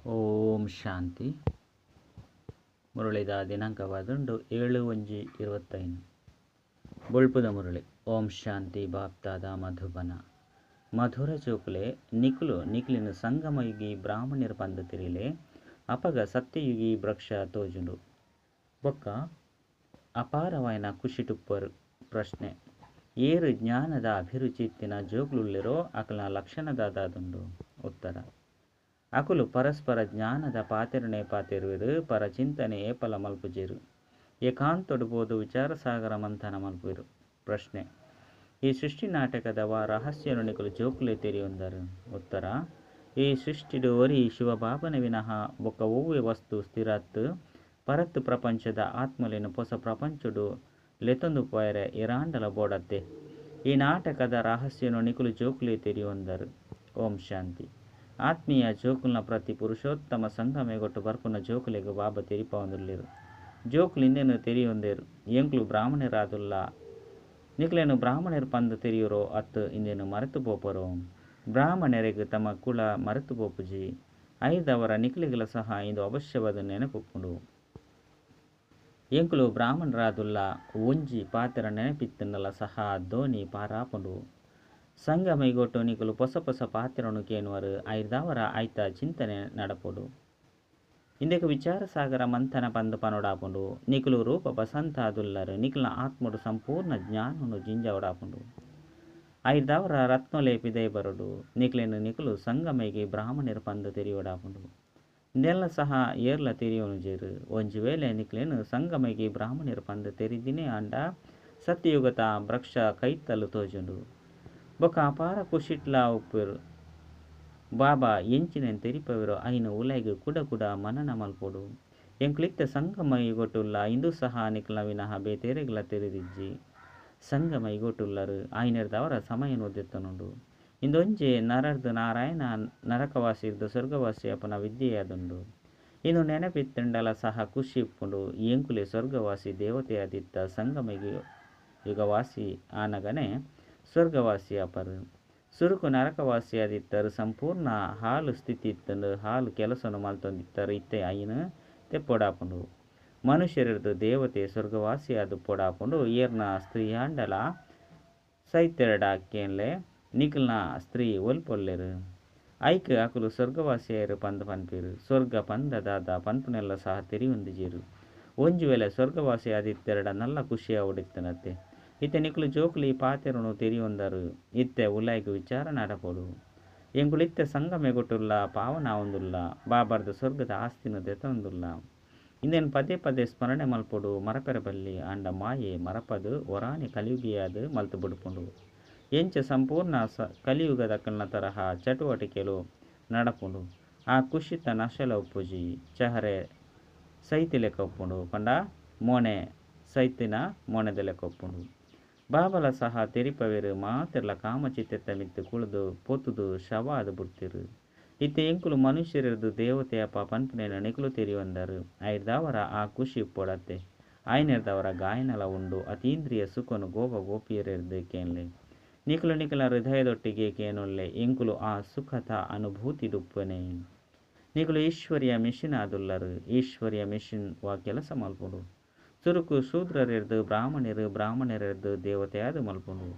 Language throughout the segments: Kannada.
ಓಂ ಶಾಂತಿ. ಮುರಳಿದ ದಿನಾಂಕವಾದುಂಡು 7/1/25. ಬೊಳ್ಪುದ ಮುರಳಿ. ಓಂ ಶಾಂತಿ. ಬಾಪ್ತಾದ ಮಧುಬನ. ಮಧುರ ಜೋಕುಲೆ ನಿಕ್ಲಿನ ಸಂಗಮಯುಗಿ ಬ್ರಾಹ್ಮಣ್ಯರ ಪಂದ ತಿರಿಲೆ ಅಪಗ ಸತ್ಯಯುಗಿ ವೃಕ್ಷ ತೋಜುಂಡು ಬೊಕ್ಕ ಅಪಾರವಾಯಿನ ಖುಷಿ ಟುಪ್ಪರ್ ಪ್ರಶ್ನೆ. ಏರು ಜ್ಞಾನದ ಅಭಿರುಚಿ ಇತ್ತಿನ ಜೋಗುಲುಲ್ಲಿರೋ ಅಕಲ್ನ ಲಕ್ಷಣದಾದುಂಡು. ಉತ್ತರ: ಅಕುಲು ಪರಸ್ಪರ ಜ್ಞಾನದ ಪಾತಿರುವಿರು ಪರ ಚಿಂತನೆ ಏಪಲ ಮಲ್ಪುಜೇರು ಏಕಾಂತೊಡುಬೋದು ವಿಚಾರ ಸಾಗರ ಮಂಥನ ಮಲ್ಪುವಿರು. ಪ್ರಶ್ನೆ: ಈ ಸೃಷ್ಟಿ ನಾಟಕದ ರಹಸ್ಯನು ನಿಕಲು ಜೋಕುಲೆ ತೆರಿಯೊಂದರು. ಉತ್ತರ: ಈ ಸೃಷ್ಟಿಡು ಒರಿ ಶಿವಬಾಬನ ವಿನಃ ಬೊಕ್ಕ ಒವ್ವೆ ವಸ್ತು ಸ್ಥಿರತ್ ಪರತ್ ಪ್ರಪಂಚದ ಆತ್ಮಲಿನ ಹೊಸ ಪ್ರಪಂಚಡು ಲೆತೊಂದು ಪೋಯರೆ ಇರಾಂಡಲ ಬೋಡತ್ತೆ. ಈ ನಾಟಕದ ರಹಸ್ಯನು ನಿಕಲು ಜೋಕುಲೆ ತೆರಿಯೊಂದರು. ಓಂ ಶಾಂತಿ. ಆತ್ಮೀಯ ಜೋಕುಲ್ನ ಪ್ರತಿ ಪುರುಷೋತ್ತಮ ಸಂಗಮೆಗೊಟ್ಟು ಬರ್ಪುನ ಜೋಕುಲೆಗೆ ಬಾಬಾ ತೆರಿಪವಂದುಲ್ಲೇರು. ಜೋಕುಲು ಇಂದೇನು ತೆರಿಯೊಂದೇರು ಎಂಕ್ಲು ಬ್ರಾಹ್ಮಣರಾದುಲ್ಲ. ನಿಕ್ಲೇನು ಬ್ರಾಹ್ಮಣರು ಪಂದು ತೆರಿಯುರೋ ಅತ್ತು ಇಂದೇನು ಮರೆತು ಪೋಪರೋ. ಬ್ರಾಹ್ಮಣರಿಗೆ ತಮ್ಮ ಕುಲ ಮರೆತು ಪೋಪುಜಿ. ಐದವರ ನಿಕ್ಲಿಗಳ ಸಹ ಇಂದು ಅವಶ್ಯವಾದ ನೆನಪುಪ್ಪುಂಡು. ಎಂಕ್ಲು ಬ್ರಾಹ್ಮಣರಾದುಲ್ಲ ಒಂಜಿ ಪಾತ್ರ ನೆನಪಿತ್ತನಲ್ಲ ಸಹ ಧೋನಿ ಪಾರಾಪುಂಡು. ಸಂಗಮೈಗೊಟ್ಟು ನಿಕಲು ಹೊಸ ಹೊಸ ಪಾತ್ರನು ಕೇನುವರು ಐದವರ ಆಯ್ತ ಚಿಂತನೆ ನಡಪುಡು. ಇಂದಕ್ಕೆ ವಿಚಾರ ಸಾಗರ ಮಂಥನ ಪಂದು ಪನೋಡಾಪುಂಡು. ನಿಕಲು ರೂಪ ಬಸಂತಾದುಲ್ಲರು ನಿಕಲ್ನ ಆತ್ಮಡು ಸಂಪೂರ್ಣ ಜ್ಞಾನನು ಜಿಂಜಾವಡಾಪುಂಡು. ಐದವರ ರತ್ನಲೇಪಿದೆ ಬರಡು ನಿಕ್ಲೇನು ನಿಕಲು ಸಂಗಮೈಗೆ ಬ್ರಾಹ್ಮಣರ ಪಂದು ತೆರಿಯೋಡಾಪುಂಡು. ನೆಲ್ಲ ಸಹ ಏರ್ಲ ತೆರಿಯೋನು ಜೇರು. ಒಂಜಿ ವೇಳೆ ನಿಕ್ಲೇನು ಸಂಗಮೈಗೆ ಬ್ರಾಹ್ಮಣರ ಪಂದು ತೆರಿದಿನೇ ಅಂಡ ಸತ್ಯಯುಗತ ವೃಕ್ಷ ಕೈತಲು ತೋಜುಂಡು. ಬೊಕ್ಕ ಅಪಾರ ಖುಷಿಟ್ಲ ಉಪ್ಪುರು. ಬಾಬಾ ಎಂಚಿನೇನು ತೆರಿಪವಿರೋ ಐನು ಉಲೈಗೆ ಕುಡ ಮನನ ಮಲ್ಪೊಡು. ಎಂಕ್ಲಿತ್ತ ಸಂಗಮೈಗೊಟ್ಟುಲ್ಲ ಇಂದು ಸಹ ನಿಕ್ಲ ವಿನಃ ಬೇತೆರೆಗ್ಲ ತೆರೆದಿಜ್ಜಿ. ಸಂಗಮೈಗೊಟ್ಟುಲ್ಲರು ಐನರ್ದವರ ಸಮಯನು ಒದ್ದೆತ್ತನುಂಡು. ಇಂದೊಂಜೆ ನರರ್ದು ನಾರಾಯಣ ನರಕವಾಸಿ ಇರ್ದು ಸ್ವರ್ಗವಾಸಿ ಅಪನ ವಿದ್ಯೆಯಾದುಂಡು. ಇನ್ನು ನೆನಪಿತ್ತಂಡಲ ಸಹ ಖುಷಿ ಇಪ್ಪುಂಡು. ಎಂಕುಲೆ ಸ್ವರ್ಗವಾಸಿ ದೇವತೆಯಾದಿತ್ತ ಸಂಗಮೈಗೆ ಯುಗವಾಸಿ ಆನಗನೆ ಸ್ವರ್ಗವಾಸಿ ಅಪರು. ಸುರುಕು ನರಕವಾಸಿಯಾದಿತ್ತರು ಸಂಪೂರ್ಣ ಹಾಲು ಸ್ಥಿತಿ ಇತ್ತಂಡು ಹಾಲು ಕೆಲಸನು ಮಲ್ತೊಂದಿತ್ತರು ಇತ್ತೆ ಐನು ತೆಪ್ಪೊಡಾಪುಂಡು. ಮನುಷ್ಯರದು ದೇವತೆ ಸ್ವರ್ಗವಾಸಿಯಾದು ಪೊಡಾಪುಂಡು. ಏರ್ನ ಸ್ತ್ರೀಯಾಂಡಲ ಸೈತೆರಡಾಕೆನ್ಲೆ ನಿಕಲ್ನ ಸ್ತ್ರೀ ಒಲ್ಪೊಲ್ಲೆರು. ಐಕ್ ಅಕುಲು ಸ್ವರ್ಗವಾಸಿಯಾರು ಪಂದು ಪನ್ಪಿರು. ಸ್ವರ್ಗ ಪಂದದಾದ ಪನ್ಪುನೆಲ್ಲ ಸಹ ತೆರಿಯೊಂದಿಜೇರು. ಒಂಜು ವೇಳೆ ಸ್ವರ್ಗವಾಸಿ ಆದಿತ್ತೆರಡ ನಲ್ಲ ಖುಷಿಯ ಒಡಿತ್ತನತ್ತೆ. ಇತ್ತೆ ನಿಕಲು ಜೋಕುಲು ಈ ಪಾತೆರನು ತೆರಿಯೊಂದರು. ಇತ್ತೆ ಉಲಾಯ್ಗೆ ವಿಚಾರ ನಡಪೊಡು. ಎಂಕುಲಿತ್ತೆ ಸಂಗಮೆಗೊಟ್ಟುಲ್ಲ ಪಾವನ ಆವೊಂದುಲ್ಲ. ಬಾಬರ್ದು ಸ್ವರ್ಗದ ಆಸ್ತಿನ ದೆತೊಂದುಲ್ಲ. ಇಂದೇನು ಪದೇ ಪದೇ ಸ್ಮರಣೆ ಮಲ್ಪೊಡು ಮರಪೆರ ಬಲ್ಲಿ ಅಂಡ ಮಾಯೆ ಮರಪದು ಒರಾಣಿ ಕಲಿಯುಗಿಯಾದು ಮಲ್ತು ಬಿಡುಪುಂಡು. ಎಂಚ ಸಂಪೂರ್ಣ ಕಲಿಯುಗದಕಲ್ನ ತರಹ ಚಟುವಟಿಕೆಲು ನಡಪುಂಡು. ಆ ಖುಷಿತ ನಶಲ ಉಪ್ಪುಜಿ ಚಹರೆ ಸೈತಿ ಲೆಕ್ಕ ಉಪ್ಪುಂಡು ಪಂಡ ಮೋನೆ ಸೈತಿನ ಮೋನೆದ ಲೆಕ್ಕ ಉಪ್ಪುಂಡು. ಬಾಬಲ ಸಹ ತೆರಿಪವೆರು ಮಾತೆರ್ಲ ಕಾಮಚಿತ್ತೆತ್ತ ಮಿತ್ತು ಕುಳಿದು ಪೊತ್ತುದು ಶವ ಅದು ಬುಡ್ತಿರು. ಇತ್ತೆ ಎಂಕುಲು ಮನುಷ್ಯರದು ದೇವತೆಯಪ್ಪ ಪನ್ಪುನೇನ ನಿಕಲು ತೆರಿಯೊಂದರು. ಐದವರ ಆ ಖುಷಿ ಇಪ್ಪೊಡತ್ತೆ. ಐನೆರ್ದವರ ಗಾಯನಲ ಉಂಡು. ಅತೀಂದ್ರಿಯ ಸುಖನು ಗೋಪಿಯರೆರ್ದು ಕೇನ್ಲೆ ನಿಕಲ ಹೃದಯದೊಟ್ಟಿಗೆ ಕೇನುಲ್ಲೆ ಎಂಕುಲು ಆ ಸುಖದ ಅನುಭೂತಿ ಡುಪ್ಪನೆ. ನಿಕಲು ಈಶ್ವರ್ಯ ಮಿಷಿನ್ ಆದುಲ್ಲರು. ಈಶ್ವರ್ಯ ಮಿಷಿನ್ ವಾ ಕೆಲಸ ಮಲ್ಪುಂಡು. ಸುರುಕು ಶೂದ್ರರೆರ್ದು ಬ್ರಾಹ್ಮಣರೆರ್ದು ದೇವತೆಯಾದು ಮಲ್ಪುಂಡು.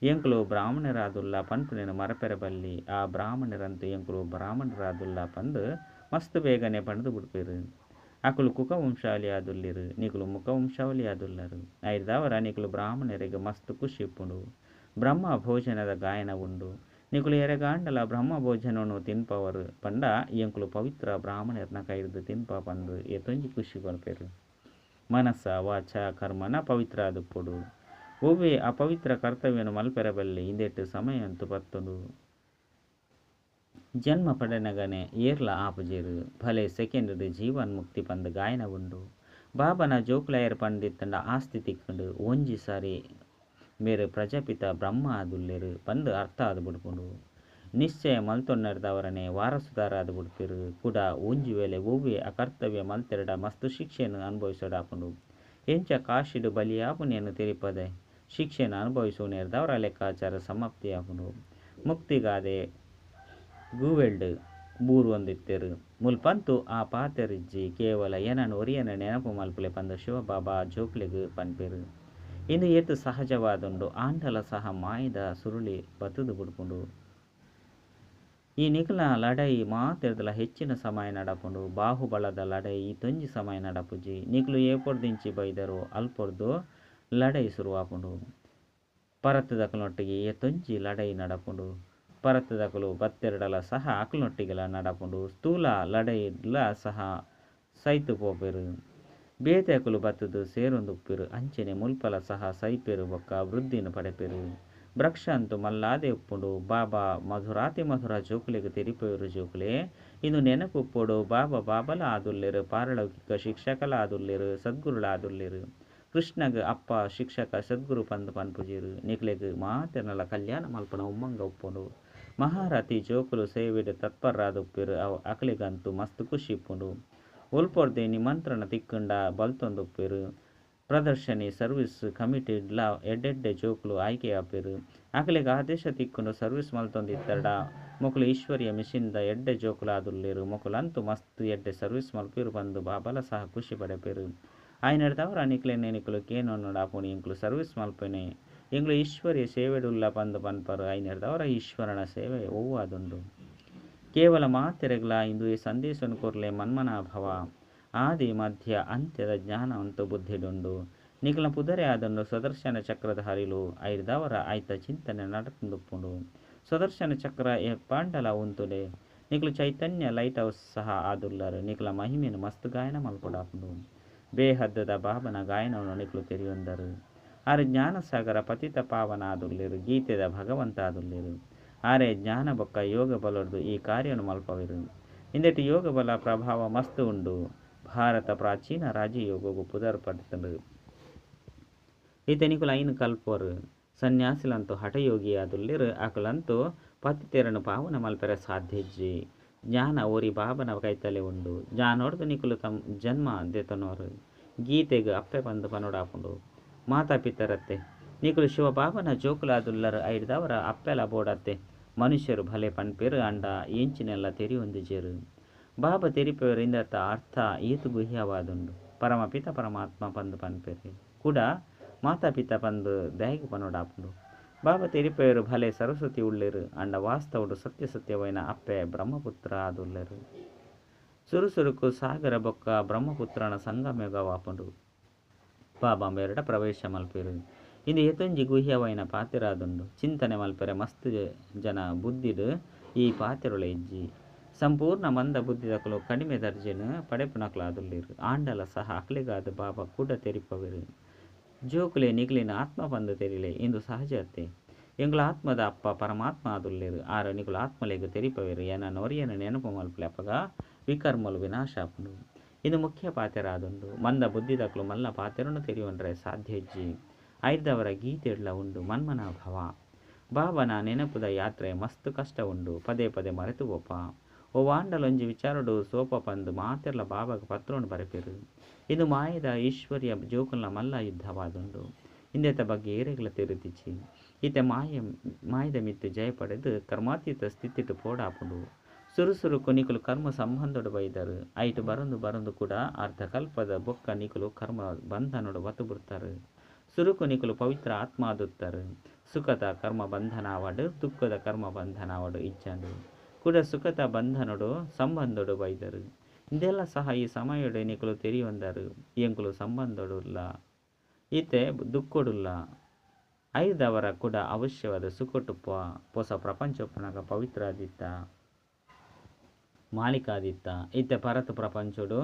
ಎಂಕುಲು ಬ್ರಾಹ್ಮಣರಾದುಲ್ಲ ಪನ್ಪುನೇನು ಮರಪೆರ ಬಲ್ಲಿ ಆ ಬ್ರಾಹ್ಮಣರಂತೂ ಎಂಕುಲು ಬ್ರಾಹ್ಮಣರಾದುಲ್ಲ ಪಂದು ಮಸ್ತ್ ಬೇಗನೆ ಪಣದು ಬಿಡ್ಪೇರು. ಅಕುಲು ಕುಕವಂಶಾವಳಿ ಆದುಲ್ಲಿರು. ನಿಕಲು ಮುಖವಂಶಾವಳಿ ಆದುಲ್ಲರು. ಐದವರ ನಿಕಲು ಬ್ರಾಹ್ಮಣರಿಗೆ ಮಸ್ತ್ ಖುಷಿ ಇಪ್ಪುಂಡು. ಬ್ರಹ್ಮ ಭೋಜನದ ಗಾಯನ ಉಂಡು. ನಿಕಲು ಎರೆಗಾಂಡಲ ಬ್ರಹ್ಮ ಭೋಜನನು ತಿನ್ಪವರು ಪಂಡ ಎಂಕುಲು ಪವಿತ್ರ ಬ್ರಾಹ್ಮಣರ್ನ ಕೈರ್ದು ತಿನ್ಪ ಪಂದು ಎತ್ತೊಂಜಿ ಖುಷಿ ಕೊಲ್ಪೇರು. ಮನಸ್ಸ ವಾಚ ಕರ್ಮನ ಪವಿತ್ರ ಆದುಪ್ಪುಡು. ಒವ್ವೆ ಅಪವಿತ್ರ ಕರ್ತವ್ಯನು ಮಲ್ಪೆರ ಬಲ್ಲಿ ಇಂದೆಟ್ಟು ಸಮಯ ಅಂತೂ ಪತ್ತುಂಡು. ಜನ್ಮ ಪಡೆನಗನೆ ಏರ್ಲ ಆಪುಜೇರು. ಭಲೆ ಸೆಕೆಂಡ್ ಜೀವನ್ ಮುಕ್ತಿ ಪಂದು ಗಾಯನ ಉಂಡು. ಬಾಬನ ಜೋಕುಲಾಯರ್ ಪಂಡಿತ್ತಂಡ ಆಸ್ತಿ ತಿಕ್ಕಂಡು ಒಂಜಿ ಸಾರಿ ಬೇರೆ ಪ್ರಜಾಪಿತ ಬ್ರಹ್ಮ ಆದುಲ್ಲೆರು ಪಂದು ಅರ್ಥ ಆದು ಬಿಡ್ಪುಂಡು. ನಿಶ್ಚಯ ಮಲ್ತೊನ್ನರ್ದವರನೆ ವಾರಸುದಾರ ಆದು ಬಿಡ್ಪೇರು. ಕೂಡ ಒಂಜಿ ವೇಳೆ ಒವ್ವೆ ಅಕರ್ತವ್ಯ ಮಲ್ತೆರಡ ಮಸ್ತ್ ಶಿಕ್ಷೆಯನ್ನು ಅನುಭವಿಸೋಡಾಪುಂಡು. ಎಂಚ ಕಾಶಿಡು ಬಲಿಯಾಪುನೇನು ತೆರಿಪದೆ ಶಿಕ್ಷೆಯನ್ನು ಅನುಭವಿಸುವನೇರ್ದವರ ಲೆಕ್ಕಾಚಾರ ಸಮಾಪ್ತಿಯಾಪುಂಡು. ಮುಕ್ತಿಗಾದೆ ಗೂವೆಲ್ಡ್ ಬೂರು ಒಂದಿತ್ತೆರು ಮುಲ್ಪಂತು ಆ ಪಾತೆರಿಜ್ಜಿ ಕೇವಲ ಏನನ್ನು ಒರಿಯನ ನೆನಪು ಮಲ್ಪಲೆ ಪಂದ ಶಿವಬಾಬಾ ಜೋಕ್ಲೆಗ್ ಪನ್ಪೆರು. ಇಂದು ಏತು ಸಹಜವಾದುಂಡು ಆಂಡಲ ಸಹ ಮಾಯದ ಸುರುಳಿ ಬತ್ತುದು ಬುಡ್ಪುಂಡು. ಈ ನಿಖಲ ಲಡೈ ಮಾತೆರ್ದಲ ಹೆಚ್ಚಿನ ಸಮಯ ನಡಪುಂಡು. ಬಾಹುಬಲದ ಲಡೈ ತೊಂಜಿ ಸಮಯ ನಡಪುಜಿ. ನಿಖಲು ಏಪೊರ್ದಿಂಚಿ ಬೈದರು ಅಲ್ಪೊರ್ದು ಲಡೈ ಶುರುವಾಪುಂಡು. ಪರತ್ತದಕಲೊಟ್ಟಿಗೆ ತೊಂಜಿ ಲಡೈ ನಡಪುಂಡು. ಪರತ್ತದಕಲು ಬತ್ತೆರಡಲ ಸಹ ಅಕಲೊಟ್ಟಿಗೆಲ ನಡಪುಂಡು. ಸ್ಥೂಲ ಲಡೈಲ ಸಹ ಸೈತು ಪೋಪೆರು. ಬೇತೆಕಲು ಬತ್ತದು ಸೇರೊಂದುಪ್ಪೆರು. ಅಂಚನೆ ಮುಲ್ಪಲ ಸಹ ಸೈಪೆರು ಬೊಕ್ಕ ವೃದ್ಧಿನ ಪಡೆಪೆರು. ವೃಕ್ಷ ಅಂತೂ ಮಲ್ಲಾದೆ ಉಪ್ಪುಂಡು. ಬಾಬಾ ಮಧುರಾತಿ ಮಧುರ ಜೋಕುಲೆಗೆ ತೆರಿಪೆರು ಜೋಕುಲೆ ಇಂದು ನೆನಪು ಉಪ್ಪುಡು. ಬಾಬಾ ಬಾಬಲ ಆದುಲ್ಲೆರು. ಪಾರಲೌಕಿಕ ಶಿಕ್ಷಕಲ ಆದುಲ್ಲೆರು. ಸದ್ಗುರುಳ ಆದುಲ್ಲೆರು. ಕೃಷ್ಣಗ್ ಅಪ್ಪ ಶಿಕ್ಷಕ ಸದ್ಗುರು ಪಂದು ಪನ್ಪುಜಿರು. ನಿಕ್ಲೆಗ್ ಮಾತೆರ್ನಲ ಕಲ್ಯಾಣ ಮಲ್ಪನ ಉಮ್ಮಂಗ ಉಪ್ಪುಂಡು. ಮಹಾರಥಿ ಜೋಕುಲು ಸೇವೆಡ್ ತತ್ಪರ್ರಾದ ಉಪ್ಪೆರು. ಅಕಲಿಗಂತೂ ಮಸ್ತ್ ಖುಷಿ ಇಪ್ಪುಂಡು. ಒಲ್ಪೊರ್ದೆ ನಿಮಂತ್ರಣ ತಿಕ್ಕಂಡ ಬಲ್ತೊಂದುಪ್ಪೆರು. ಪ್ರದರ್ಶನಿ ಸರ್ವಿಸ್ ಕಮಿಟಿಡ್ಲ ಎಡ್ಡೆಡ್ಡೆ ಜೋಕುಲು ಆಯ್ಕೆಯಾಪೆರು. ಅಕಲಿಗೆ ಆದೇಶ ತಿಕ್ಕುಂಡು ಸರ್ವಿಸ್ ಮಲ್ತೊಂದಿತ್ತಡ ಮೊಕಲು ಈಶ್ವರ್ಯ ಮಿಷಿನ್ದ ಎಡ್ಡೆ ಜೋಕುಲು ಆದುಲ್ಲೆರು. ಮೊಕುಲಂತೂ ಮಸ್ತ್ ಎಡ್ಡೆ ಸರ್ವಿಸ್ ಮಲ್ಪೆರು ಪಂದು ಬಾಬಲ ಸಹ ಖುಷಿ ಪಡೆಪೆರು. ಆಯ್ನಡ್ದವರ ನಿಕ್ಲೆನೆ ನಿಕಲು ಕೇನೊನ್ನಡ ಆಪುಣಿ ಇಂಕ್ಲು ಸರ್ವಿಸ್ ಮಲ್ಪೆನೆ ಇಂಗ್ಲು ಈಶ್ವರ್ಯ ಸೇವೆಡುಲ್ಲ ಪಂದು ಪನ್ಪರು. ಆಯ್ನಡ್ದವರ ಈಶ್ವರನ ಸೇವೆ ಒವ್ವಾದುಂಡು. ಕೇವಲ ಮಾತೆರೆಗ್ಲ ಇಂದು ಈ ಸಂದೇಶನು ಕೊರ್ಲೆ ಮನ್ಮನಾಭವ ಆದಿ ಮಧ್ಯ ಅಂತ್ಯದ ಜ್ಞಾನ ಅಂತೂ ಬುದ್ಧಿಡುಂಡು. ನಿಖಲ ಪುದರೆ ಆದುಂಡು ಸುದರ್ಶನ ಚಕ್ರದ ಹರಿಲು. ಐರ್ದವರ ಆಯ್ತ ಚಿಂತನೆ ನಡತುಂದುಪ್ಪುಂಡು. ಸುದರ್ಶನ ಚಕ್ರ ಪಾಂಡಲ ಉಂತುಡೆ. ನಿಖಲು ಚೈತನ್ಯ ಲೈಟ್ ಹೌಸ್ ಸಹ ಆದುಲ್ಲರು. ನಿಖಲ ಮಹಿಮೆನು ಮಸ್ತ್ ಗಾಯನ ಮಲ್ಪೊಡಾಪುಂಡು. ಬೇಹದ್ದದ ಬಾಬನ ಗಾಯನವನ್ನು ನಿಖಲು ತೆರಿಯೊಂದರು. ಆರೆ ಜ್ಞಾನಸಾಗರ ಪತಿತ ಪಾವನ ಆದುಲ್ಲೆರು. ಗೀತೆದ ಭಗವಂತ ಆದುಲ್ಲೆರು. ಆರೆ ಜ್ಞಾನ ಬೊಕ್ಕ ಯೋಗ ಬಲೊರ್ದು ಈ ಕಾರ್ಯನು ಮಲ್ಪವೆರು. ಇಂದೆಟ್ಟು ಯೋಗ ಬಲ ಪ್ರಭಾವ ಮಸ್ತ್ ಉಂಡು. ಭಾರತ ಪ್ರಾಚೀನ ರಾಜಯೋಗವು ಪುದರ್ ಪಡ್ತರು. ಈತ ನಿಕುಲು ಐನು ಕಲ್ಪೊರು. ಸನ್ಯಾಸಿಲಂತೂ ಹಠಯೋಗಿ ಆದುಲ್ಲೆರು. ಅಕುಲಂತೂ ಪತಿತೆರನು ಪಾವನ ಮಲ್ಪೆರೆ ಸಾಧ್ಯಜ್ಜಿ. ಜ್ಞಾನ ಓರಿ ಬಾಬನ ಕೈತಲೆ ಉಂಡು. ಜ್ಞಾನೋರ್ದು ನಿಕುಲು ತಮ್ಮ ಜನ್ಮ ದೆತನೋರು. ಗೀತೆಗ್ ಅಪ್ಪೆ ಪಂದು ಪನೋಡಾಪುಂಡು. ಮಾತಾ ಪಿತರತ್ತೆ ನಿಕುಲು ಶಿವ ಬಾಬನ ಜೋಕುಲಾದುಲ್ಲರು. ಐರ್ದವರ ಅಪ್ಪೆಲ ಬೋಡತ್ತೆ ಮನುಷ್ಯರು ಭಲೆ ಪನ್ಪೆರು ಅಂಡ ಎಂಚಿನೆಲ್ಲ ತೆರಿ ಹೊಂದಿಜೆರು. ಬಾಬಾ ತೆರಿಪೆರು ಇಂದತ್ತ ಅರ್ಥ ಈತು ಗುಹ್ಯವಾದುಂಡು. ಪರಮಪಿತ ಪರಮಾತ್ಮ ಪಂದು ಪನ್ಪೆರು ಕೂಡ ಮಾತಾಪಿತ ಪಂದು ದಯಗೆ ಪನೋಡಾಪುಂಡು. ಬಾಬಾ ತೆರಿಪೆರು ಭಲೆ ಸರಸ್ವತಿ ಉಳ್ಳೆರು ಅಂಡ ವಾಸ್ತವುಡು ಸತ್ಯಸತ್ಯವೈನ ಅಪ್ಪೆ ಬ್ರಹ್ಮಪುತ್ರ ಆದುಲ್ಲೆರು. ಸುರುಸುರುಕು ಸಾಗರ ಬೊಕ್ಕ ಬ್ರಹ್ಮಪುತ್ರನ ಸಂಗಮಯುಗವಾಪುಂಡು. ಬಾಬಾ ಮೇರಡ ಪ್ರವೇಶ ಮಲ್ಪೆರು. ಇಂದು ಎತೊಂಜಿ ಗುಹ್ಯವೈನ ಪಾತೆರಾದುಂಡು. ಚಿಂತನೆ ಮಲ್ಪೆರೆ ಮಸ್ತ್ ಜನ ಬುದ್ಧಿಡ್ ಈ ಪಾತೆರೊಳ ಇಜ್ಜಿ. ಸಂಪೂರ್ಣ ಮಂದ ಬುದ್ಧಿದಕಲು ಕಡಿಮೆ ದರ್ಜೆನು ಪಡೆಪುನಕಲಾದುಲ್ಲೆರು. ಆಂಡಲ ಸಹ ಅಕ್ಲೆಗಾದ ಬಾಬಾ ಕೂಡ ತೆರಿಪವೆರು. ಜೋಕುಲೆ ನಿಖಲಿನ ಆತ್ಮ ಪಂದು ತೆರಿಲೆ ಇಂದು ಸಹಜತೆ. ಎಂಗ್ಲ ಆತ್ಮದ ಅಪ್ಪ ಪರಮಾತ್ಮ ಆದುಲ್ಲೆರು. ಆರ ನಿಕುಲು ಆತ್ಮಲೆಗ್ ತೆರಿಪವೆರು. ಏನನ್ನು ಒರಿಯನ ನೆನಪು ಮಲ್ಪಲೆ ಅಪ್ಪಗ ವಿಕರ್ಮಲು ವಿನಾಶ ಆಪುಂಡು. ಇದು ಮುಖ್ಯ ಪಾತೆರಾದುಂಡು. ಮಂದ ಬುದ್ಧಿದಕಲು ಮಲ್ಲ ಪಾತೆರನು ತೆರಿಯೊಂಡ್ರೆ ಸಾಧ್ಯಜ್ಜಿ. ಐದವರ ಗೀತೆಡ್ಲ ಉಂಡು ಮನ್ಮನಾಭವ. ಬಾಬನ ನೆನಪುದ ಯಾತ್ರೆ ಮಸ್ತ್ ಕಷ್ಟ ಉಂಡು. ಪದೇ ಪದೇ ಮರೆತು ಬೋಪ. ಓ ವಾಂಡಲೊಂಜಿ ವಿಚಾರಡು ಸೋಪ ಪಂದು ಮಾತೆರ್ಲ ಬಾಬಾಗ ಪತ್ರೋನು ಬರೆಪೆರು. ಇದು ಮಾಯದ ಈಶ್ವರ್ಯ ಜೋಕುಲ್ನ ಮಲ್ಲ ಯುದ್ಧವಾದುಂಡು. ಇಂದೆತ ಬಗ್ಗೆ ಏರೆಗ್ಲ ತಿರುತಿಚ್ಚಿ ಈತೆ ಮಾಯದ ಮಿತ್ತು ಜಯ ಪಡೆದು ಕರ್ಮಾತೀತ ಸ್ಥಿತಿಟು ಪೋಡಾಪುಂಡು. ಸುರುಸುರುಕು ನಿಕುಲು ಕರ್ಮ ಸಂಬಂಧಡು ಬೈದರು. ಐಟು ಬರೊಂದು ಕೂಡ ಅರ್ಧ ಕಲ್ಪದ ಬೊಕ್ಕ ನಿಕುಲು ಕರ್ಮ ಬಂಧನಡು ಬತು ಬಿಡ್ತಾರೆ. ಸುರುಕು ನಿಕುಲು ಪವಿತ್ರ ಆತ್ಮ ಆದುತ್ತರು. ಸುಖದ ಕರ್ಮ ಬಂಧನಾವಡು ದುಃಖದ ಕರ್ಮ ಬಂಧನಾವಡು ಇಜ್ಜಂಡು ಕೂಡ ಸುಖದ ಬಂಧನಡು ಸಂಬಂಧಡು ಬೈದರು. ಇದೆಲ್ಲ ಸಹ ಈ ಸಮಯಡು ನಿಕುಲು ತೆರಿಯೊಂದರು. ಎಂಕುಲು ಸಂಬಂಧಡುಲ್ಲ ಈತೆ ದುಃಖಡುಲ್ಲ. ಐದವರ ಕೂಡ ಅವಶ್ಯವಾದ ಸುಖಟು ಪೊಸ ಪ್ರಪಂಚಪ್ಪನಾಗ ಪವಿತ್ರ ಆದಿತ್ತ ಮಾಲಿಕಾದಿತ್ತ ಈತೆ ಪರತು ಪ್ರಪಂಚಡು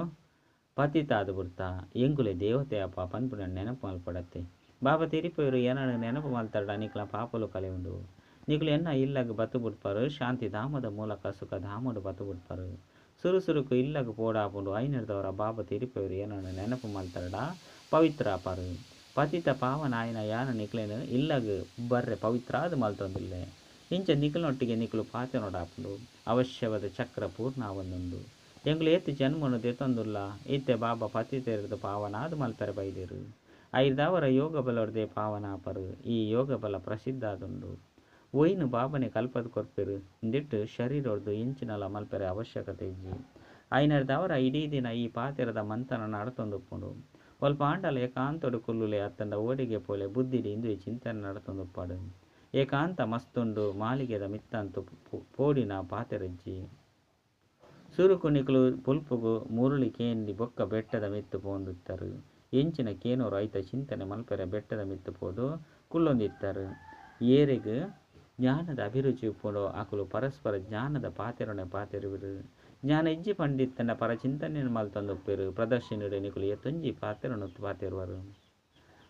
ಪತಿತ ಆದು ಬಿಡ್ತಾ ಎಂಕುಲೆ ದೇವತೆ ಅಪ್ಪ ಪನ್ಪುನ ನೆನಪು ಮಲ್ಪಡತ್ತೆ. ಬಾಬಾ ತೆರಿಪೆರು ಏನನ್ನು ನೆನಪು ಮಲ್ತಡ ನಿಕ್ಲ ಪಾಪಲು ಕಲೆ ಉಂಡು. ನಿಕುಲು ಎನ್ನ ಇಲ್ಲಗ್ ಬತ್ತು ಬಿಡ್ಪಾರು. ಶಾಂತಿ ಧಾಮದ ಮೂಲಕ ಸುಖ ಧಾಮಡು ಬತ್ತು ಬಿಡ್ಪಾರು. ಸುರುಸುರುಕು ಇಲ್ಲಗ್ ಪೋಡಾಪುಂಡು. ಐನರ್ದವರ ಬಾಬಾ ತೆರಿಪೆರು ಏನನ್ನು ನೆನಪು ಮಲ್ತಡ ಪವಿತ್ರ ಆಪಾರು. ಪತಿತ ಪಾವನ ಆಯ್ನ ಯಾನ ನಿಕ್ಲೇನು ಇಲ್ಲಗ್ ಬರ್ರೆ ಪವಿತ್ರ ಅದು ಮಲ್ತೊಂದಿಲ್ಲೆ. ಇಂಚ ನಿಕುಲನೊಟ್ಟಿಗೆ ನಿಕುಲು ಪಾತೆ ನೋಡಾಪುಂಡು. ಅವಶ್ಯವಾದ ಚಕ್ರ ಪೂರ್ಣ ಆವೊಂದುಂಡು. ಎಂಗ್ಲು ಏತು ಜನ್ಮನು ದೆತೊಂದುಲ್ಲ. ಈತೆ ಬಾಬಾ ಪತಿತೆರ್ದು ಪಾವನ ಅದು ಮಲ್ಪೆರೆ ಬೈದೆರು. ಐದವರ ಯೋಗ ಬಲೊರ್ದೆ ಪಾವನ ಆಪರು. ಈ ಯೋಗ ಬಲ ಪ್ರಸಿದ್ಧ ಆದುಂಡು. ಒಯ್ನು ಬಾಬನೆ ಕಲ್ಪದ ಕೊರ್ಪೆರು ಇಂದಿಟ್ಟು ಶರೀರದ್ದು ಇಂಚಿನಲ ಮಲ್ಪೆರೆ ಅವಶ್ಯಕತೆ ಇಜ್ಜಿ ಐನರ್ದವರ ಇಡೀ ದಿನ ಈ ಪಾತೆರದ ಮಂತನ ನಡತೊಂದುಪ್ಪುಂಡು ಒಲ್ಪ ಆಂಡಲ ಏಕಾಂತೊಡು ಕುಲ್ಲುಲೆ ಅತ್ತಂಡ ಓಡಿಗೆ ಪೋಲೆ ಬುದ್ಧಿಡಿ ಇಂದು ಚಿಂತನೆ ನಡತೊಂದುಪ್ಪಾಡು ಏಕಾಂತ ಮಸ್ತುಂಡು ಮಾಲಿಗೆದ ಮಿತ್ತಂತು ಪೋಡಿನ ಪಾತೆರಜ್ಜಿ ಸುರುಕು ನಿಕುಲು ಪುಲ್ಪುಗು ಮುರುಳಿ ಕೇಂದಿ ಬೊಕ್ಕ ಬೆಟ್ಟದ ಮಿತ್ತು ಪೋಂದಿತ್ತರು ಎಂಚಿನ ಕೇನೋರು ಐತ ಚಿಂತನೆ ಮಲ್ಪೆರೆ ಬೆಟ್ಟದ ಮಿತ್ತು ಪೋದು ಕುಲ್ಲೊಂದಿತ್ತರು ಏರೆಗ್ ಜ್ಞಾನದ ಅಭಿರುಚಿ ಉಪ್ಪುಂಡು ಅಕುಲು ಪರಸ್ಪರ ಜ್ಞಾನದ ಪಾತೆರೊನೆ ಪಾತೆರುವಿರು ಜ್ಞಾನ ಇಜ್ಜಿ ಪಂಡಿತ್ತನ ಪರ ಚಿಂತನೆ ಮಲ್ತೊಂದುಪ್ಪೆರು ಪ್ರದರ್ಶನಿಡು ನಿಕುಲು ಎತ್ತೊಂಜಿ ಪಾತೆರೊನು ಪಾತೆರುವರು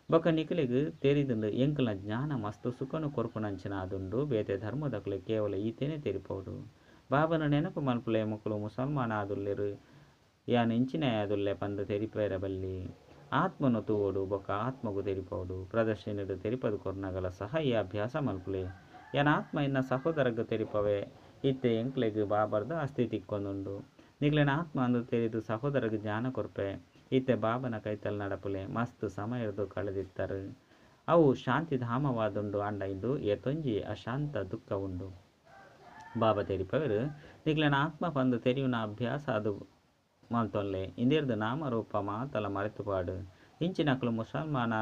ಬೊಕ್ಕ ನಿಕುಲಿಗ್ ತೆರಿದುಂಡು ಎಂಕಲ್ನ ಜ್ಞಾನ ಮಸ್ತು ಸುಖನು ಕೊರ್ಪುನಂಚಿನ ಅದುಂಡು ಬೇತೆ ಧರ್ಮದಕುಲೆ ಕೇವಲ ಈತೇನೆ ತೆರಿಪೋಡು ಬಾಬನ ನೆನಪು ಮಲ್ಪುಲೆ ಮಕ್ಕಳು ಮುಸಲ್ಮಾನ ಆದುಲ್ಲೆರು ಯಾನ್ ಇಂಚಿನ ಆದುಲ್ಲೆ ಪಂದು ತೆರಿಪೇರ ಬಲ್ಲಿ ಆತ್ಮನು ತೂವೋಡು ಬೊಕ್ಕ ಆತ್ಮಗು ತೆರಿಪೋಡು ಪ್ರದರ್ಶನಿಡು ತೆರಿಪದು ಕೊರ್ನಗಲ ಸಹ ಈ ಅಭ್ಯಾಸ ಮಲ್ಪುಲೆ ಯಾನ್ ಆತ್ಮ ಇನ್ನ ಸಹೋದರಗ ತೆರಿಪವೆ ಇತ್ತೆ ಎಂಕ್ಲೆಗ್ ಬಾಬರ್ದ ಅಸ್ಥಿ ತಿಕ್ಕೊಂದುಂಡು ನಿಕ್ಲೆನ ಆತ್ಮ ಅಂದು ತೆರಿದು ಸಹೋದರಗ ಜ್ಞಾನ ಕೊರ್ಪೆ ಇತ್ತೆ ಬಾಬನ ಕೈತಲ್ ನಡಪುಲೆ ಮಸ್ತ್ ಸಮಯದ್ದು ಕಳೆದಿತ್ತರು ಅವು ಶಾಂತಿ ಧಾಮವಾದುಂಡು ಅಂಡ ಇಂದು ಎತ್ತೊಂಜಿ ಅಶಾಂತ ದುಃಖ ಉಂಡು ಬಾಬಾ ತೆರಿಪವರು ನಿಕ್ಲೆನ ಆತ್ಮ ಪಂದು ತೆರಿಯುನ ಅಭ್ಯಾಸ ಅದು ಮಲ್ತೊಲ್ಲೆ ಇಂದಿರ್ದು ನಾಮರೂಪ ಮಾತಲ ಮರೆತುಪಾಡು ಇಂಚಿನಕಲು ಮುಸಲ್ಮಾನ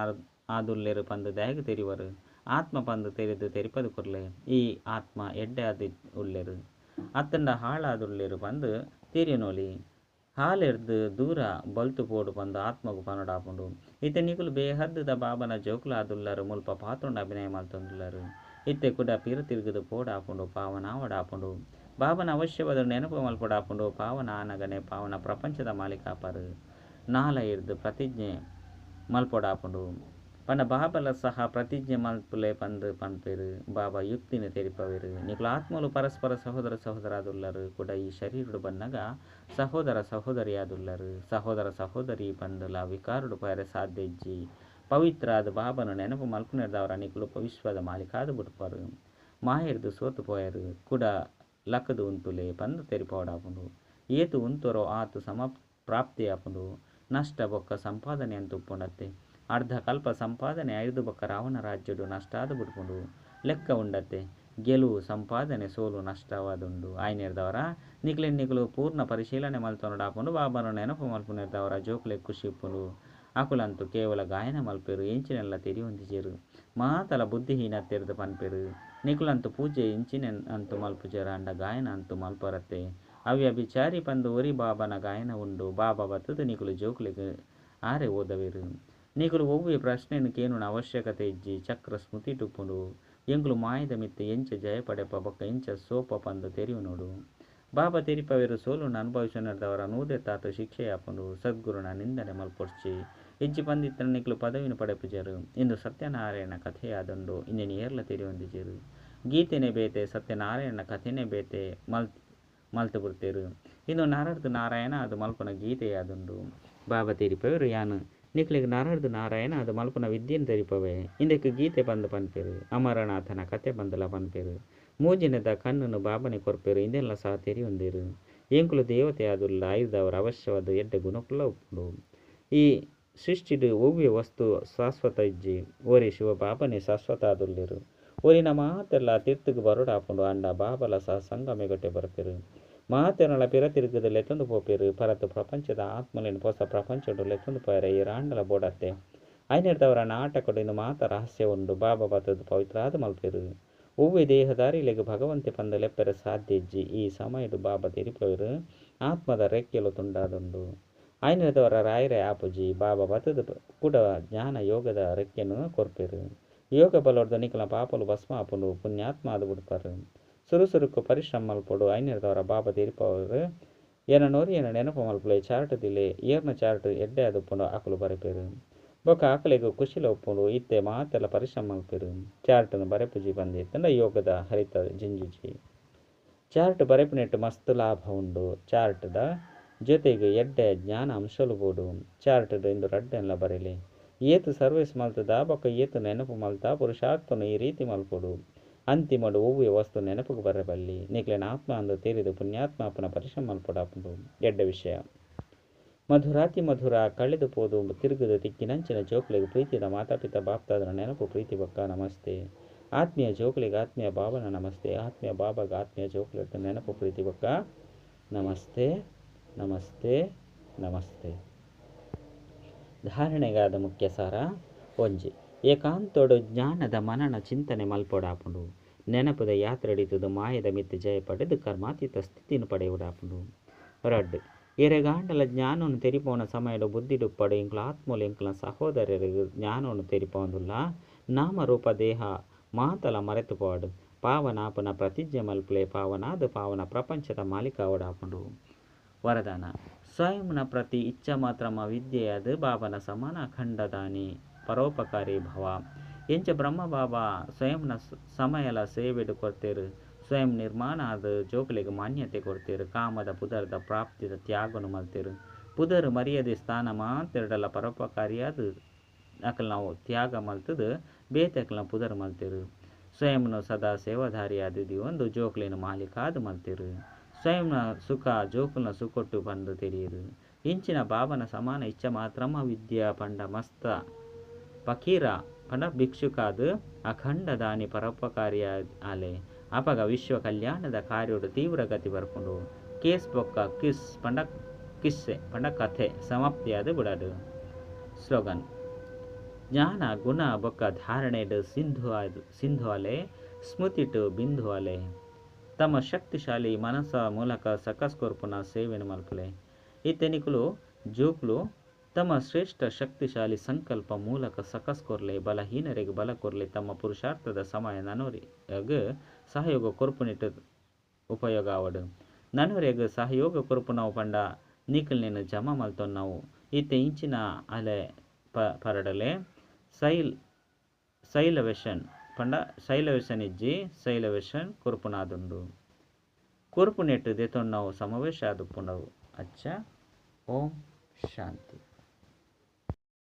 ಆದುಲ್ಲೆರು ಪಂದು ದಯಗ ತೆರಿವರು ಆತ್ಮ ಪಂದು ತೆರಿದು ತೆರಿಪದು ಕೊರ್ಲೆ ಈ ಆತ್ಮ ಎಡ್ಡೆ ಆದಿ ಉಳ್ಳೆರು ಅತ್ತಂಡ ಹಾಳಾದುಲ್ಲೆರು ಪಂದು ತಿರಿಯನೊಲಿ ಹಾಲೆರ್ದು ದೂರ ಬಲ್ತು ಪೋಡು ಪಂದು ಆತ್ಮಗು ಪನಡಾಪುಂಡು ಇತ್ತೆ ನಿಕುಲು ಬೇಹದ್ದದ ಬಾಬನ ಜೋಕುಲ ಆದುಲ್ಲರು ಮುಲ್ಪ ಪಾತೊಂಡ ಅಭಿನಯ ಮಲ್ತೊಂದುಲ್ಲರು ಇತ್ತೆ ಕುಡ ಪಿರ ತಿರುಗುದು ಪೋಡಾಪುಂಡು ಪಾವನ ಆವಡಾಪುಂಡು ಬಾಬನ ಅವಶ್ಯವಾದ ನೆನಪು ಮಲ್ಪಡಾಪುಂಡು ಪಾವನ ಆನಗನೆ ಪಾವನ ಪ್ರಪಂಚದ ಮಾಲೀಕಾಪರು ನಾಲ ಇರ್ದು ಪ್ರತಿಜ್ಞೆ ಮಲ್ಪೊಡಾಪುಂಡು ಪಂಡ ಬಾಬಲ ಸಹ ಪ್ರತಿಜ್ಞೆ ಮಲ್ಪುಲೆ ಪಂದು ಪನ್ಪೆರು ಬಾಬಾ ಯುಕ್ತಿನ ತೆರಿಪವೆರು ನಿಕುಲು ಆತ್ಮಲು ಪರಸ್ಪರ ಸಹೋದರ ಸಹೋದರಾದುಲ್ಲರು ಕೂಡ ಈ ಶರೀರಡು ಬನ್ನಗ ಸಹೋದರ ಸಹೋದರಿಯಾದುಲ್ಲರು ಸಹೋದರ ಸಹೋದರಿ ಪಂದುಲ ವಿಕಾರುಡು ಪಯರೆ ಸಾಧ್ಯ ಇಜ್ಜಿ ಪವಿತ್ರ ಆದ ಬಾಬನು ನೆನಪು ಮಲ್ಪುನೆರ್ದವರ ನಿಕುಲು ವಿಶ್ವದ ಮಾಲಿಕಾದು ಬಿಡ್ಪರು ಮಾಯರ್ದು ಸೋತು ಪೋಯರು ಕೂಡ ಲಕ್ಕದು ಉಂತುಲೆ ಪಂದು ತೆರಿಪೋಡಾಪುಂಡು ಏತು ಉಂತೊರೋ ಆತು ಸಮ ಪ್ರಾಪ್ತಿಯಾಪುಂಡು ನಷ್ಟ ಬೊಕ್ಕ ಸಂಪಾದನೆ ಅಂತ ಉಪ್ಪುಂಡತ್ತೆ ಅರ್ಧ ಕಲ್ಪ ಸಂಪಾದನೆ 5 ಬೊಕ್ಕ ರಾವಣ ರಾಜ್ಯಡು ನಷ್ಟಾದ ಬಿಡ್ಪುಂಡು ಲೆಕ್ಕ ಉಂಡತ್ತೆ ಗೆಲುವು ಸಂಪಾದನೆ ಸೋಲು ನಷ್ಟವಾದುಂಡು ಆಯ್ನೆರ್ದವರ ನಿಕ್ಲು ಪೂರ್ಣ ಪರಿಶೀಲನೆ ಮಲ್ತೊಂಡಾಪುಂಡು ಬಾಬನ ನೆನಪು ಮಲ್ಪುನೆರ್ದವರ ಜೋಕ್ಲೆ ಖುಷಿ ಇಪ್ಪುಂಡು ಅಕುಲಂತೂ ಕೇವಲ ಗಾಯನ ಮಲ್ಪೆರು ಎಂಚಿನೆಲ್ಲ ತೆರಿ ಹೊಂದಿಜೇರು ಮಾತಲ ಬುದ್ಧಿಹೀನ ತೆರೆದು ಪನ್ಪೆರು ನಿಕುಲಂತೂ ಪೂಜೆ ಇಂಚಿನ ಅಂತು ಮಲ್ಪುಜರ ಅಂಡ ಗಾಯನ ಅಂತು ಮಲ್ಪರತ್ತೆ ಅವ್ಯ ಬಿಚಾರಿ ಪಂದು ಒರಿ ಬಾಬನ ಗಾಯನ ಉಂಡು ಬಾಬಾ ಬತ್ತದು ನಿಕುಲು ಜೋಕ್ಲೆಗೆ ಆರೆ ಓದವೆರು ನಿಕುಲು ಒವ್ವೆ ಪ್ರಶ್ನೆಯನ್ನು ಕೇನುನ ಅವಶ್ಯಕತೆ ಇಜ್ಜಿ ಚಕ್ರ ಸ್ಮೃತಿ ಟುಪ್ಪುಂಡು ಎಂಕುಲು ಮಾಯದ ಮಿತ್ತೆ ಎಂಚ ಜಯಪಡೆಪ ಬೊಕ್ಕ ಎಂಚ ಸೋಪ ಪಂದು ತೆರಿವು ನೋಡು ಬಾಬಾ ತೆರಿಪವೆರು ಸೋಲುನ ಅನುಭವಿಸನರ್ದವರ ನೂದೆ ತಾತ ಶಿಕ್ಷೆಯಾಪುಂಡು ಸದ್ಗುರುನ ನಿಂದನೆ ಮಲ್ಪೊಡ್ಚಿ ಇಜ್ಜಿ ಪಂದಿತ್ತನ ನಿಕುಲು ಪದವಿನ ಪಡೆಪುಜರು ಇಂದು ಸತ್ಯನಾರಾಯಣ ಕಥೆಯಾದುಂಡು ಇನ್ನೇನು ಏರ್ಲ ತೆರಿ ಹೊಂದಿಜರು ಗೀತೆನೆ ಬೇತೆ ಸತ್ಯನಾರಾಯಣ ಕಥೆನೇ ಬೇತೆ ಮಲ್ತು ಬಿಡ್ತೇರು ಇನ್ನು ನಾರಡ್ದು ನಾರಾಯಣ ಅದು ಮಲ್ಪನ ಗೀತೆಯಾದುಂಡು ಬಾಬಾ ತೆರಿಪವೆರು ಯಾನು ನಿಕ್ಲಿಗೆ ನಾರಡ್ದು ನಾರಾಯಣ ಅದು ಮಲ್ಪನ ವಿದ್ಯೆಯನ್ನು ತೆರಿಪವೆ ಇಂದಕ್ಕೆ ಗೀತೆ ಬಂದು ಪನ್ಪೆರು ಅಮರನಾಥನ ಕತೆ ಬಂದಲ ಪನ್ಪೆರು ಮೂಜಿನದ ಕಣ್ಣನ್ನು ಬಾಬನೆ ಕೊರ್ಪೆರು ಇಂದೆಲ್ಲ ಸಹ ತೆರಿ ಹೊಂದಿರು ಎಂಕುಲು ದೇವತೆ ಆದುಲ್ಲ ಐದವರ ಅವಶ್ಯವಾದ ಎಡ್ಡೆ ಗುಣಕುಲ್ಲ ಉಪ್ಪುಂಡು ಈ ಸೃಷ್ಟಿಡು ಒವ್ವೆ ವಸ್ತು ಶಾಶ್ವತ ಇಜ್ಜಿ ಓರಿ ಶಿವ ಬಾಬನೆ ಶಾಶ್ವತ ಆದುಲ್ಲೆರು ಓರಿನ ಮಾತೆಲ್ಲ ತೀರ್ಥಕ್ಕೆ ಬರೋಡಾಪುಂಡು ಅಂಡ ಬಾಬಲ ಸಹ ಸಂಗಮೆಗೊಟ್ಟೆ ಬರ್ಪೆರು ಮಾತೆರಳ ಪಿರ ತಿರುಗದ ಲೆತ್ತೊಂದು ಪೋಪೆರು ಪರತು ಪ್ರಪಂಚದ ಆತ್ಮಲಿನ ಹೊಸ ಪ್ರಪಂಚಡು ಲೆತ್ತೊಂದು ಪಯರ ಈ ರಾಂಡಲ ಬೋಡತ್ತೆ ಐನೆರ್ದವರ ನಾಟಕಡು ಇನ್ನು ಮಾತ ರಹಸ್ಯ ಉಂಡು ಬಾಬಾ ಬತ್ತದು ಪವಿತ್ರಾದ ಮಲ್ಪೆರು ಒವ್ವೆ ದೇಹದಾರಿಲೆಗೆ ಭಗವಂತೆ ಪಂದ ಲೆಪ್ಪೆರ ಸಾಧ್ಯ ಇಜ್ಜಿ ಈ ಸಮಯಡು ಬಾಬಾ ತೆರಿಪೆರು ಆತ್ಮದ ರೆಕ್ಕೆಲು ತುಂಡಾದುಂಡು ಐನೆರ್ದವರ ರಾಯರೆ ಆಪುಜಿ ಬಾಬಾ ಬತ್ತದು ಕೂಡ ಜ್ಞಾನ ಯೋಗದ ರೆಕ್ಕೆನು ಕೊರ್ಪೆರು ಯೋಗ ಬಲೋರ್ದ ನಿಕಲ ಪಾಪಲು ಭಸ್ಮ ಆಪುಂಡು ಪುಣ್ಯಾತ್ಮ ಆದು ಬಿಡ್ಪರು ಸುರುಸುರುಕು ಪರಿಶ್ರಮ ಮಲ್ಪೊಡು ಐನೆರ್ದವರ ಬಾಬಾ ತೆರಿಪವರು ಏನ ನೋರಿ ಏನ ನೆನಪು ಮಲ್ಪುಲೆ ಚಾರ್ಟದಿಲೆ ಏರ್ನ ಚಾರ್ಟ್ ಎಡ್ಡೆ ಆದುಪ್ಪುಂಡು ಆಕಲು ಬರೆಪೆರು ಬೊಕ್ಕ ಆಕಲಿಗೂ ಕುಶಿಲ ಉಪ್ಪುಂಡು ಇತ್ತೆ ಮಾತೆಲ್ಲ ಪರಿಶ್ರಮ ಮಲ್ಪೆರು ಚಾರ್ಟ್ನು ಬರೆಪುಜಿ ಬಂದಿತ್ತಂಡ ಯೋಗದ ಹರಿತ ಜಿಂಜುಜಿ ಚಾರ್ಟ್ ಬರೆಪಿನೆಟ್ಟು ಮಸ್ತ್ ಲಾಭ ಉಂಡು ಚಾರ್ಟ್ದ ಜೊತೆಗೆ ಎಡ್ಡೆ ಜ್ಞಾನ ಅಂಶಲು ಬೋಡು ಚಾರ್ಟ್ಡ್ ಇಂದು ರಡ್ಡೆಲ್ಲ ಬರೆಯಲಿ ಏತು ಸರ್ವಿಸ್ ಮಲ್ತದ ಬೊಕ್ಕ ಏತು ನೆನಪು ಮಲ್ತ ಪುರುಷಾರ್ಥನು ಈ ರೀತಿ ಮಲ್ಪೊಡು ಅಂತಿಮಡು ಒವ್ವೆ ವಸ್ತು ನೆನಪುಗೆ ಬರಬಲ್ಲಿ ನಿಕ್ಲೆನ ಆತ್ಮ ಅಂದು ತೀರಿದು ಪುಣ್ಯಾತ್ಮಾಪನ ಪರಿಶ್ರಮ ಮಲ್ಪೊಡಾಪುಂಡು ಎಡ್ಡ ವಿಷಯ ಮಧುರಾತಿ ಮಧುರ ಕಳೆದು ಪೋದು ತಿರುಗುದು ತಿಕ್ಕಿನಂಚಿನ ಜೋಕ್ಲೆಗೆ ಪ್ರೀತಿದ ಮಾತಾಪಿತ ಬಾಪ್ತಾದರ ನೆನಪು ಪ್ರೀತಿ ಬೊಕ್ಕ ನಮಸ್ತೆ ಆತ್ಮೀಯ ಜೋಕ್ಲಿಗೆ ಆತ್ಮೀಯ ಬಾಬನ ನಮಸ್ತೆ. ಆತ್ಮೀಯ ಬಾಬಾಗ ಆತ್ಮೀಯ ಜೋಕ್ಲೆಟ್ ನೆನಪು ಪ್ರೀತಿ ಬೊಕ್ಕ ನಮಸ್ತೆ ನಮಸ್ತೆ ನಮಸ್ತೆ. ಧಾರಣೆಗಾದ ಮುಖ್ಯ ಸಾರ ಒಂಜಿ ಏಕಾಂತೋಡು ಜ್ಞಾನದ ಮನನ ಚಿಂತನೆ ಮಲ್ಪೊಡಾಪುಂಡು. ನೆನಪುದ ಯಾತ್ರೆಡಿತುದು ಮಾಯದ ಮಿತ್ತಿ ಜಯಪಡೆದು ಕರ್ಮಾತೀತ ಸ್ಥಿತಿನ ಪಡೆಯುವುದಾಪುಂಡು. ರಡ್ ಎರೆಗಾಂಡಲ ಜ್ಞಾನವನ್ನು ತೆರಿಪೋನ ಸಮಯಡು ಬುದ್ಧಿಡುಪ್ಪಡು ಇಂಕ್ಲ ಆತ್ಮೋಲು ಇಂಕ್ಲ ಸಹೋದರರಿಗೆ ಜ್ಞಾನವನ್ನು ತೆರಿಪೋಂದುಲ್ಲ. ನಾಮರೂಪ ದೇಹ ಮಾತಲ ಮರೆತುಪಾಡು ಪಾವನಾಪನ ಪ್ರತಿಜ್ಞೆ ಮಲ್ಪಲೆ ಪಾವನಾದ ಪಾವನ ಪ್ರಪಂಚದ ಮಾಲೀಕ ಅವಡಾಪುಂಡು. ವರದಾನ ಸ್ವಯಂನ ಪ್ರತಿ ಇಚ್ಛ ಮಾತ್ರಮ ವಿದ್ಯೆಯದು ಬಾಬನ ಸಮಾನ ಅಖಂಡದಾನಿ ಪರೋಪಕಾರಿ ಭವ. ಎಂಚ ಬ್ರಹ್ಮ ಬಾಬಾ ಸ್ವಯಂನ ಸಮಯಲ ಸೇವೆಡು ಕೊಡ್ತೇರು. ಸ್ವಯಂ ನಿರ್ಮಾಣ ಆದ ಜೋಕುಲಿಗೆ ಮಾನ್ಯತೆ ಕೊಡ್ತೇರು. ಕಾಮದ ಪುದರದ ಪ್ರಾಪ್ತಿದ ತ್ಯಾಗನು ಮಲ್ತೇರು. ಪುದರ್ ಮರ್ಯಾದೆ ಸ್ಥಾನ ಮಾತೆರಡಲ ಪರೋಪಕಾರಿಯಾದ ಅಕಲ್ ನಾವು ತ್ಯಾಗ ಮಲ್ತದು ಬೇತಕಲ್ನ ಪುದರ್ ಮಲ್ತೇರು. ಸ್ವಯಂನು ಸದಾ ಸೇವಾಧಾರಿಯಾದಿದ್ದು ಒಂದು ಜೋಕ್ಲಿನ ಮಾಲೀಕ ಅದು ಮಲ್ತೇರು. ಸ್ವಯಂನ ಸುಖ ಜೋಕುಲ್ನ ಸುಕೊಟ್ಟು ಬಂದು ತೆರೆಯರು. ಇಂಚಿನ ಬಾಬನ ಸಮಾನ ಇಚ್ಛ ಮಾತ್ರಮ ವಿದ್ಯಾ ಪಂಡ ಮಸ್ತ ಫಕೀರ ಪಂಡ ಭಿಕ್ಷುಕಾದು ಅಖಂಡ ದಾನಿ ಪರೋಪಕಾರಿಯ ಆಲೆ ಅಪಗ ವಿಶ್ವ ಕಲ್ಯಾಣದ ಕಾರ್ಯೋಡು ತೀವ್ರ ಗತಿ ಬರ್ಕೊಂಡು ಕೇಸ್ ಬೊಕ್ಕ ಕಿಸ್ ಪಂಡ ಕಿಸ್ಸೆ ಪಂಡ ಕಥೆ ಸಮಾಪ್ತಿಯಾದ ಬಿಡದು. ಸ್ಲೋಗನ್ ಜ್ಞಾನ ಗುಣ ಬೊಕ್ಕ ಧಾರಣೆಡು ಸಿಂಧು ಅಲೆ ಸ್ಮೃತಿಟು ಬಿಂದು ಅಲೆ. ತಮ್ಮ ಶಕ್ತಿಶಾಲಿ ಮನಸ್ಸ ಮೂಲಕ ಸಕಸ್ಕೊರ್ಪುನ ಸೇವೆನು ಮಲ್ಪಲೆ. ಇತ್ತೆನಿಕುಲು ಜೋಕ್ಲು ತಮ್ಮ ಶ್ರೇಷ್ಠ ಶಕ್ತಿಶಾಲಿ ಸಂಕಲ್ಪ ಮೂಲಕ ಸಕಸ್ಕೊರ್ಲೆ ಬಲಹೀನರಿಗೆ ಬಲ ಕೊರ್ಲೆ ತಮ್ಮ ಪುರುಷಾರ್ಥದ ಸಮಯ ನನೋರಿಗ ಸಹಯೋಗ ಕೊರ್ಪುನಿಟ್ಟು ಉಪಯೋಗ ಆವಡು. ನನೋರಿಗ ಸಹಯೋಗ ಕೊರ್ಪುನವು ಪಂಡ ನಿಖಲ್ ಜಮಾ ಮಲ್ತೊನ್ ನಾವು ಇತ್ತೆ ಇಂಚಿನ ಅಲೆ ಪರಡಲೆ ಸೈಲವೇಶನ್ ಪಂಡ ಸೈಲವೇಶನ್ ಇಜ್ಜಿ ಸೈಲವೇಶನ್ ಕೊರ್ಪುನಾದುಂಡು. ಕೊರ್ಪುನೆಟ್ಟು ದೆತೊನ್ ನಾವು ಸಮಾವೇಶ ಆದುಪ್ಪುಂಡವು. ಅಚ್ಚ ಓಂ ಶಾಂತಿ.